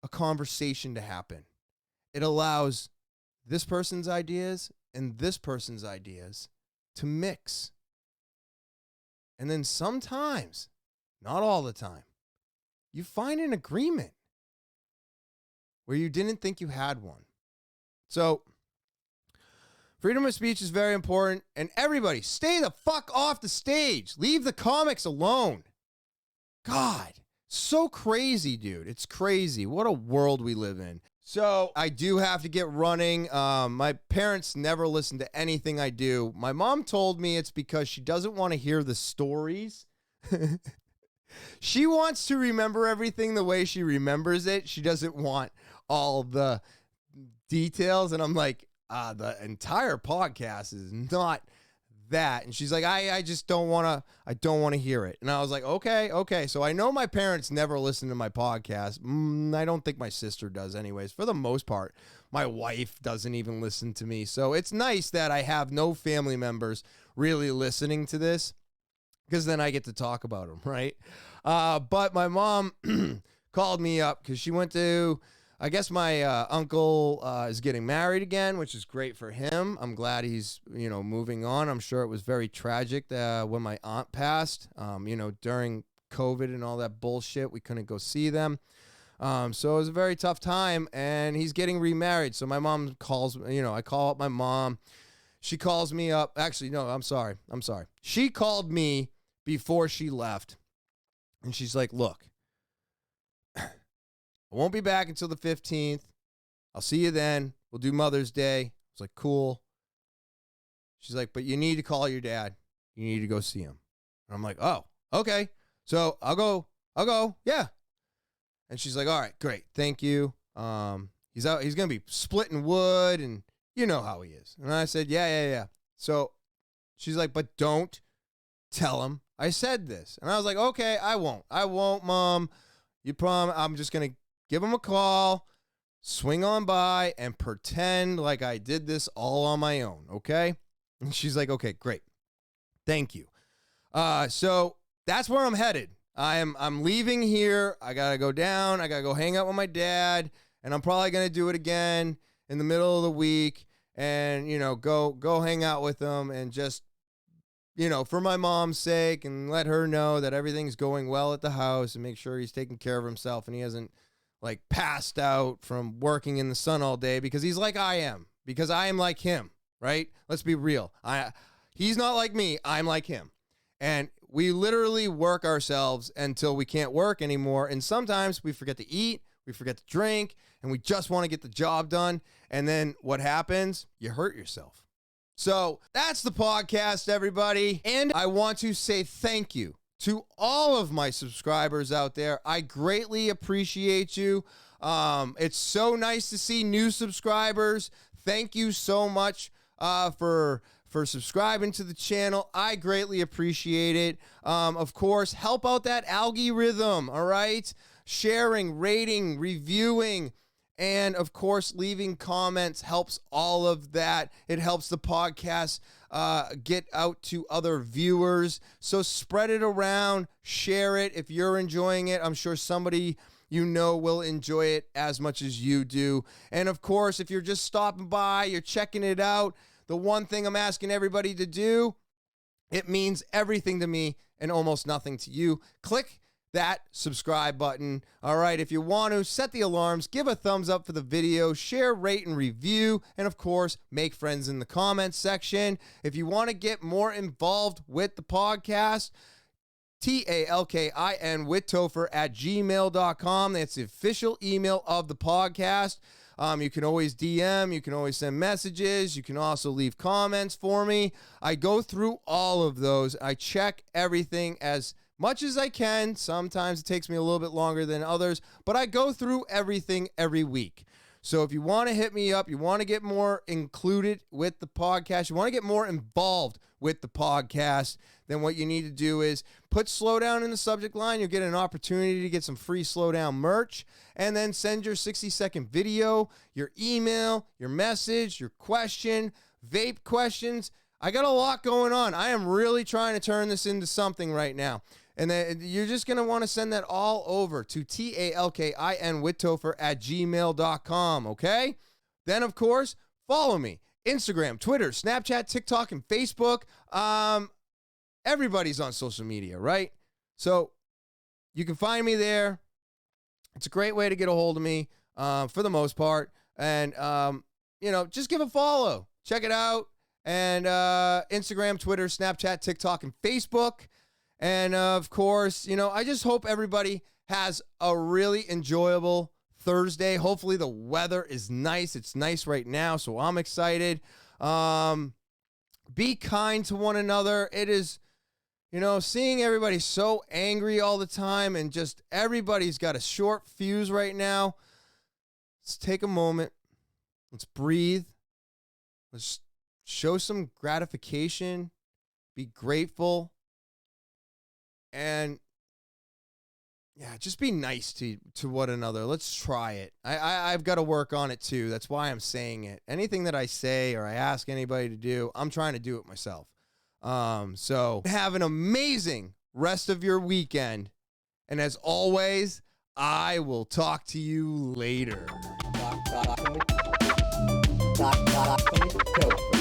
a conversation to happen. It allows this person's ideas and this person's ideas to mix. And then sometimes, not all the time, you find an agreement where you didn't think you had one. So, Freedom of speech is very important. And everybody, stay the fuck off the stage. Leave the comics alone. God, so crazy, dude. It's crazy. What a world we live in. So I do have to get running. My parents never listen to anything I do. My mom told me it's because she doesn't want to hear the stories. She wants to remember everything the way she remembers it. She doesn't want all the details. And I'm like, the entire podcast is not that. And she's like, I just don't want to hear it. And I was like, okay. So I know my parents never listen to my podcast. I don't think my sister does anyways. For the most part, my wife doesn't even listen to me. So it's nice that I have no family members really listening to this, because then I get to talk about them, right? But my mom called me up because she went to, I guess my uncle is getting married again, which is great for him. I'm glad he's, moving on. I'm sure it was very tragic when my aunt passed, during COVID and all that bullshit. We couldn't go see them. So it was a very tough time, and he's getting remarried. So my mom calls, I call up my mom. She calls me up. Actually, no, I'm sorry. She called me before she left, and she's like, look, I won't be back until the 15th. I'll see you then. We'll do Mother's Day. I was like, cool. She's like, but you need to call your dad. You need to go see him. And I'm like, oh, okay. So I'll go. Yeah. And she's like, all right, great. Thank you. He's out. He's going to be splitting wood, and you know how he is. And I said, yeah. So she's like, but don't tell him I said this. And I was like, okay, I won't, Mom. You promise? I'm just going to give him a call, swing on by, and pretend like I did this all on my own, okay? And she's like, okay, great. Thank you. So that's where I'm headed. I'm leaving here. I got to go down. I got to go hang out with my dad, and I'm probably going to do it again in the middle of the week and, go hang out with him and just, for my mom's sake, and let her know that everything's going well at the house and make sure he's taking care of himself and he hasn't passed out from working in the sun all day, because he's like I am, because I am like him, right? Let's be real. He's not like me. I'm like him. And we literally work ourselves until we can't work anymore. And sometimes we forget to eat, we forget to drink, and we just want to get the job done. And then what happens? You hurt yourself. So that's the podcast, everybody. And I want to say thank you to all of my subscribers out there. I greatly appreciate you. It's so nice to see new subscribers. Thank you so much for subscribing to the channel. I greatly appreciate it. Of course, help out that algorithm, all right? Sharing, rating, reviewing, and of course, leaving comments helps all of that. It helps the podcast get out to other viewers. So spread it around, share it. If you're enjoying it, I'm sure somebody will enjoy it as much as you do. And of course, if you're just stopping by, you're checking it out, the one thing I'm asking everybody to do, it means everything to me and almost nothing to you. Click that subscribe button. All right, if you want to, set the alarms, give a thumbs up for the video, share, rate, and review, and of course, make friends in the comments section. If you want to get more involved with the podcast, talkinwithtopher@gmail.com. That's the official email of the podcast. You can always DM, you can always send messages, you can also leave comments for me. I go through all of those. I check everything as much as I can. Sometimes it takes me a little bit longer than others, but I go through everything every week. So if you want to hit me up, you want to get more included with the podcast, you want to get more involved with the podcast, then what you need to do is put Slowdown in the subject line. You'll get an opportunity to get some free Slowdown merch, and then send your 60-second video, your email, your message, your question, vape questions. I got a lot going on. I am really trying to turn this into something right now. And then you're just going to want to send that all over to talkinwithtopher@gmail.com, okay? Then, of course, follow me. Instagram, Twitter, Snapchat, TikTok, and Facebook. Everybody's on social media, right? So you can find me there. It's a great way to get a hold of me for the most part. And, just give a follow. Check it out. and Instagram, Twitter, Snapchat, TikTok, and Facebook. And of course, I just hope everybody has a really enjoyable Thursday. Hopefully the weather is nice. It's nice right now, so I'm excited. Be kind to one another. It is, seeing everybody so angry all the time and just everybody's got a short fuse right now. Let's take a moment. Let's breathe. Let's show some gratification. Be grateful. And yeah, just be nice to one another. Let's try it. I've got to work on it too. That's why I'm saying it. Anything that I say or I ask anybody to do, I'm trying to do it myself. So have an amazing rest of your weekend. And as always, I will talk to you later. Talking with Topher.